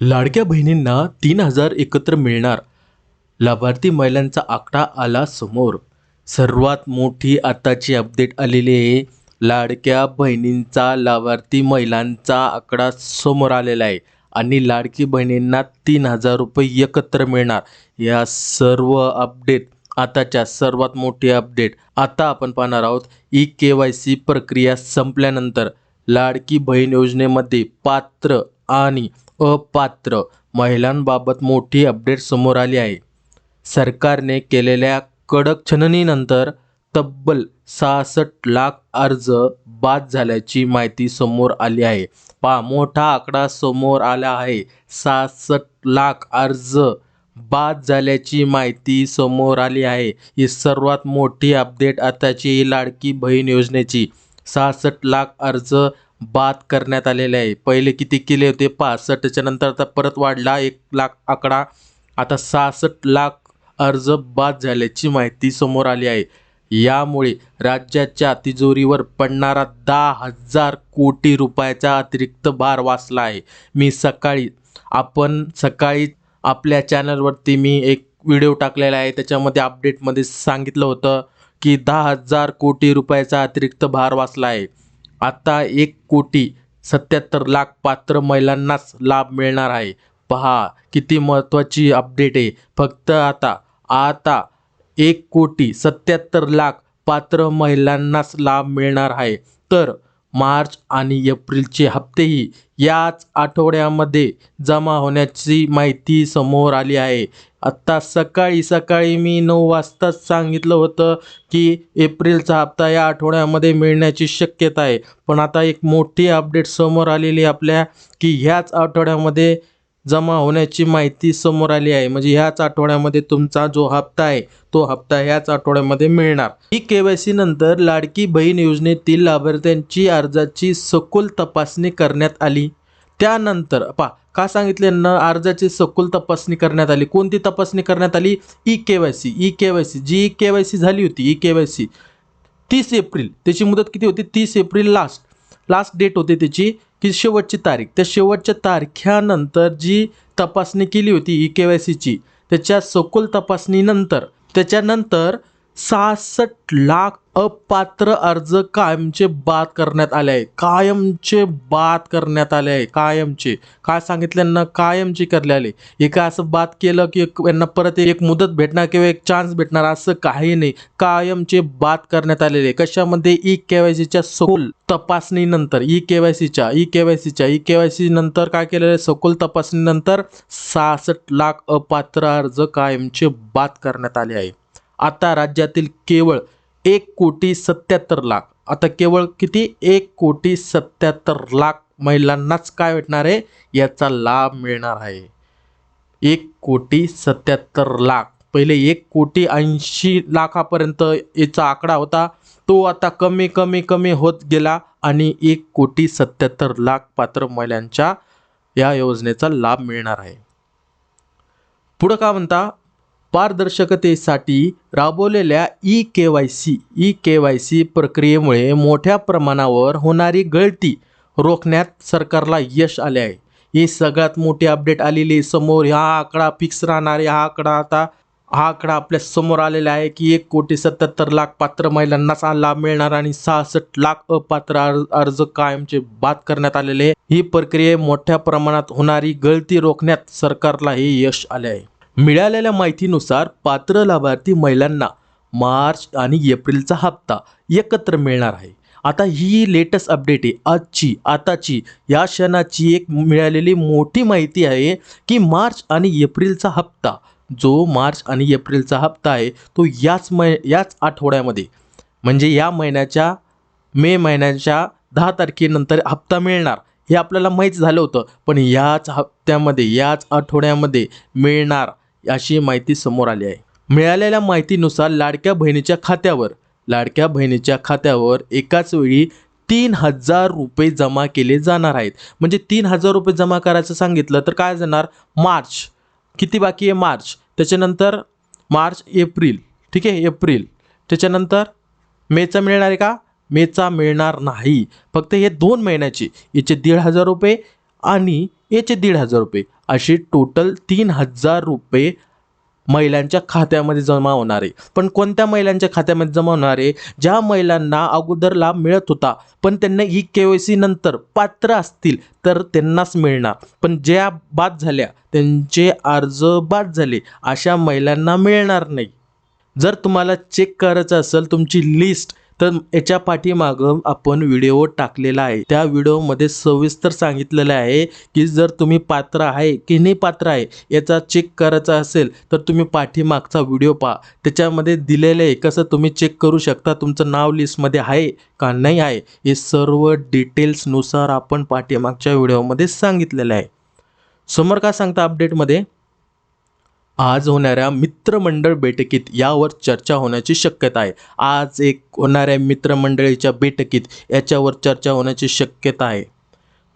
लाडक्या बहिणींना 3,000 एकत्र मिळणार. लाभार्थी महिलांचा आकडा आला समोर. सर्वात मोठी आताची अपडेट आलेली आहे. लाडक्या बहिणींचा लाभार्थी महिलांचा आकडा समोर आलेला आहे आणि लाडकी बहिणींना 3,000 रुपये एकत्र मिळणार. या सर्व अपडेट आताच्या सर्वात मोठी अपडेट आता आपण पाहणार आहोत. ई-KYC प्रक्रिया संपल्यानंतर लाडकी बहीण योजनेमध्ये पात्र आणि अपात्र महिलांबाबत मोठी अपडेट समोर आली आहे. सरकारने केलेल्या कडक छाननीनंतर तब्बल 66 लाख अर्ज बाद झाल्याची माहिती समोर आली आहे. मोठा आकडा समोर आला आहे. 66 लाख अर्ज बाद झाल्याची माहिती समोर आली आहे. ही सर्वात मोठी अपडेट आताची लाडकी बहीण योजनेची. 66 लाख अर्ज बाद करण्यात आलेले आहे. पहिले किती केले होते? 65. त्याच्यानंतर आता परत वाढला 1 लाख आकडा. आता 66 लाख अर्ज बाद झाल्याची माहिती समोर आली आहे. यामुळे राज्याच्या तिजोरीवर पडणारा 10,000 कोटी रुपयाचा अतिरिक्त भार वाचला आहे. सकाळी आपल्या चॅनलवरती मी एक व्हिडिओ टाकलेला आहे. त्याच्यामध्ये अपडेटमध्ये सांगितलं होतं की 10,000 कोटी रुपयाचा अतिरिक्त भार वाचला आहे. आता 1,77,00,000 पात्र महिलांनाच लाभ मिळणार आहे. पहा किती महत्त्वाची अपडेट आहे. फक्त आता 1,77,00,000 पात्र महिलांनाच लाभ मिळणार आहे. तर मार्च आणि एप्रिलचे हप्तेही याच आठवड्यामध्ये जमा होण्याची माहिती समोर आली आहे. आत्ता सकाळी मी 9 वाजताच सांगितलं होतं की एप्रिलचा हप्ता या आठवड्यामध्ये मिळण्याची शक्यता आहे. पण आता एक मोठी अपडेट समोर आलेली आपल्या की ह्याच आठवड्यामध्ये जमा होण्याची माहिती समोर आली आहे. म्हणजे ह्याच आठवड्यामध्ये तुमचा जो हप्ता आहे तो हप्ता ह्याच आठवड्यामध्ये मिळणार. ई-KYC नंतर लाडकी बहीण योजनेतील लाभार्थ्यांची अर्जाची सखोल तपासणी करण्यात आली. त्यानंतर का सांगितले ना, अर्जाची सखोल तपासणी करण्यात आली. कोणती तपासणी करण्यात आली? ई-KYC जी ई-KYC झाली होती. ई-KYC 30 एप्रिल त्याची मुदत किती होती? 30 एप्रिल लास्ट डेट होती त्याची, की शेवटची तारीख. त्या शेवटच्या तारखेनंतर जी तपासणी केली होती ई-KYCची, त्याच्या सखोल तपासणीनंतर त्याच्यानंतर 66 लाख अपात्र अर्ज कायमचे बाद करण्यात आले आहे. कायमचे काय सांगितलं ना, कायमचे करले आले. एका असं बाद केलं की यांना परत एक मुदत भेटणार किंवा एक चान्स भेटणार असं काही नाही. कायमचे बाद करण्यात आलेले. कशामध्ये? ई-KYCच्या सखोल तपासणीनंतर. ई-KYC नंतर काय केलेलं आहे? सखोल तपासणीनंतर 66 लाख अपात्र अर्ज कायमचे बाद करण्यात आले आहे. आता राज्यातील केवळ 1,77,00,000 आता केवळ किती? 1,77,00,000 महिलांनाच काय भेटणार आहे? याचा लाभ मिळणार आहे. 1,77,00,000. पहिले 1,80,00,000 याचा आकडा होता. तो आता कमी होत गेला आणि 1,77,00,000 पात्र महिलांच्या या योजनेचा लाभ मिळणार आहे. पुढं का म्हणता? पारदर्शकतेसाठी राबवलेल्या ई-KYC प्रक्रियेमुळे मोठ्या प्रमाणावर होणारी गळती रोखण्यात सरकारला यश आले आहे. ही सगळ्यात मोठी अपडेट आलेली समोर. हा आकडा फिक्स राहणार आहे. हा आकडा आपल्या समोर आलेला आहे की 1,77,00,000 पात्र महिलांनाच लाभ मिळणार आणि 66 लाख अपात्र अर्ज कायमचे बाद करण्यात आलेले. ही प्रक्रिया मोठ्या प्रमाणात होणारी गळती रोखण्यात सरकारला हे यश आले आहे. मिळालेल्या माहितीनुसार पात्र लाभार्थी महिलांना मार्च आणि एप्रिलचा हप्ता एकत्र मिळणार आहे. आता ही लेटेस्ट अपडेट आहे आताची या क्षणाची एक मिळालेली मोठी माहिती आहे की मार्च आणि एप्रिलचा हप्ता आहे तो याच आठवड्यामध्ये, म्हणजे या महिन्याच्या मे महिन्याच्या 10 तारखेनंतर हप्ता मिळणार. हे आपल्याला माहीत झालं होतं, पण याच आठवड्यामध्ये मिळणार अशी माहिती समोर आली आहे. मिळालेल्या माहितीनुसार लाडक्या बहिणीच्या खात्यावर एकाच वेळी 3,000 रुपये जमा केले जाणार आहेत. म्हणजे 3,000 रुपये जमा करायचं सांगितलं तर काय जाणार? मार्च किती बाकी आहे? मार्च, त्याच्यानंतर मार्च एप्रिल, ठीक आहे, एप्रिल, त्याच्यानंतर मेचा मिळणार आहे का? मेचा मिळणार नाही. फक्त हे 2 महिन्याचे याचे 1,500 रुपये आणि याचे 1,500 रुपये अशी टोटल 3,000 रुपये महिलांच्या खात्यामध्ये जमा होणार आहे. पण कोणत्या महिलांच्या खात्यामध्ये जमा होणार आहे? ज्या महिलांना अगोदर लाभ मिळत होता पण त्यांना ई-के-वाय-सी नंतर पात्र असतील तर त्यांनाच मिळणार. पण ज्या बाद झाल्या, त्यांचे अर्ज बाद झाले, अशा महिलांना मिळणार नाही. जर तुम्हाला चेक करायचं असेल तुमची लिस्ट, तर याच्या पाठीमागं आपण व्हिडिओ टाकलेला आहे. त्या व्हिडिओमध्ये सविस्तर सांगितलेलं आहे की जर तुम्ही पात्र आहे की नाही पात्र आहे याचा चेक करायचा असेल तर तुम्ही पाठीमागचा व्हिडिओ पहा. त्याच्यामध्ये दिलेलं आहे कसं तुम्ही चेक करू शकता तुमचं नाव लिस्टमध्ये आहे का नाही आहे, हे सर्व डिटेल्सनुसार आपण पाठीमागच्या व्हिडिओमध्ये सांगितलेलं आहे. समोर काय सांगता अपडेटमध्ये, आज होणाऱ्या मित्रमंडळ बैठकीत यावर चर्चा होण्याची शक्यता आहे. आज एक होणाऱ्या मित्रमंडळीच्या बैठकीत याच्यावर चर्चा होण्याची शक्यता आहे.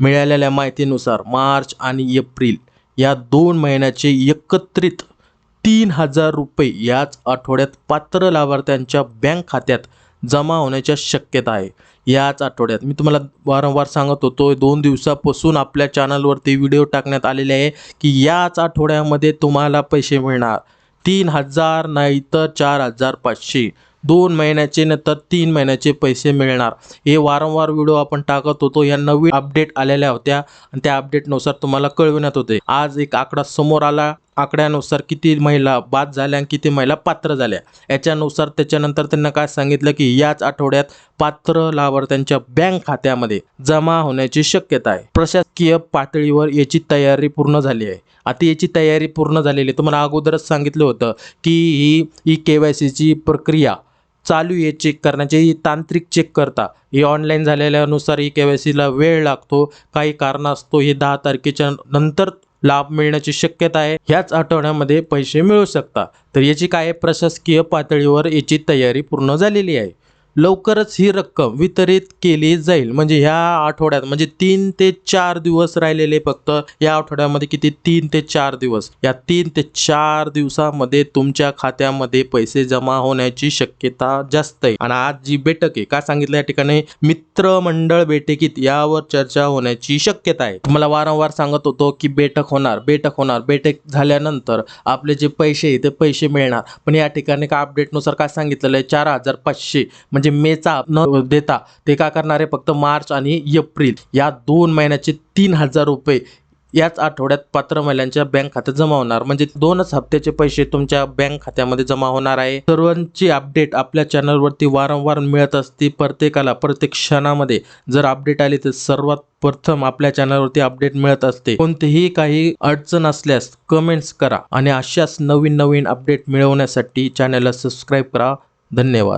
मिळालेल्या माहितीनुसार मार्च आणि एप्रिल या 2 महिन्याचे एकत्रित 3,000 रुपये याच आठवड्यात पात्र लाभार्थ्यांच्या बँक खात्यात जमा होण्याच्या शक्यता आहे. याच आठवड्यात मी तुम्हाला वारंवार सांगत होतो 2 दिवसापासून आपल्या चॅनलवरती व्हिडिओ टाकण्यात आलेले आहे की याच आठवड्यामध्ये तुम्हाला पैसे मिळणार. 3,000 नाही तर 4,500, 2 महिन्याचे नंतर 3 महिन्याचे पैसे मिळणार. हे वारंवार व्हिडिओ आपण टाकत होतो. या नवीन अपडेट आलेल्या होत्या आणि त्या अपडेटनुसार तुम्हाला कळविण्यात होते. आज एक आकडा समोर आला. आकड्यानुसार किती महिला बाद झाल्या आणि किती महिला पात्र झाल्या याच्यानुसार त्याच्यानंतर त्यांना काय सांगितलं की याच आठवड्यात पात्र लाभार्थ्यांच्या बँक खात्यामध्ये जमा होण्याची शक्यता आहे. प्रशासकीय पातळीवर याची तयारी पूर्ण झाली आहे. आता याची तयारी पूर्ण झालेली आहे. तुम्हाला अगोदरच सांगितलं होतं की ही ई-के-वाय-सीची प्रक्रिया चालू आहे. चेक करण्याची तांत्रिक चेक करता हे ऑनलाईन झालेल्यानुसार ई-के-वाय-सीला वेळ लागतो. काही कारणास्तव हे 10 तारखेच्या नंतर लाभ मिळण्याची शक्यता आहे. ह्याच आठवड्यामध्ये पैसे मिळू शकतात. तर याची काय प्रशासकीय पातळीवर याची तयारी पूर्ण झालेली आहे. लवकरच ही रक्कम वितरित केली जाईल. म्हणजे ह्या आठवड्यात म्हणजे 3 ते 4 दिवस राहिलेले फक्त या आठवड्यामध्ये किती 3 ते 4 दिवस. या 3 ते 4 दिवसामध्ये तुमच्या खात्यामध्ये पैसे जमा होण्याची शक्यता जास्त आहे. आणि आज जी बैठक आहे काय सांगितलं या ठिकाणी मित्रमंडळ बैठकीत यावर चर्चा होण्याची शक्यता आहे. तुम्हाला वारंवार सांगत होतो की बैठक होणार. बैठक झाल्यानंतर आपले जे पैसे आहे ते पैसे मिळणार. पण या ठिकाणी का अपडेटनुसार काय सांगितलेलं आहे 4,500 म्हणजे मेचा न देता ते काय करणार आहे फक्त मार्च आणि एप्रिल या 2 महिन्याचे 3,000 रुपये याच आठवड्यात पात्र महिलांच्या बँक खात्यात जमा होणार. म्हणजे 2च हप्त्याचे पैसे तुमच्या बँक खात्यामध्ये जमा होणार आहे. सर्वांची अपडेट आपल्या चॅनलवरती वारंवार मिळत असते. प्रत्येकाला प्रत्येक क्षणामध्ये जर अपडेट आली तर सर्वात प्रथम आपल्या चॅनलवरती अपडेट मिळत असते. कोणतीही काही अडचण असल्यास कमेंट्स करा आणि अशाच नवीन अपडेट मिळवण्यासाठी चॅनलला सबस्क्राईब करा. धन्यवाद.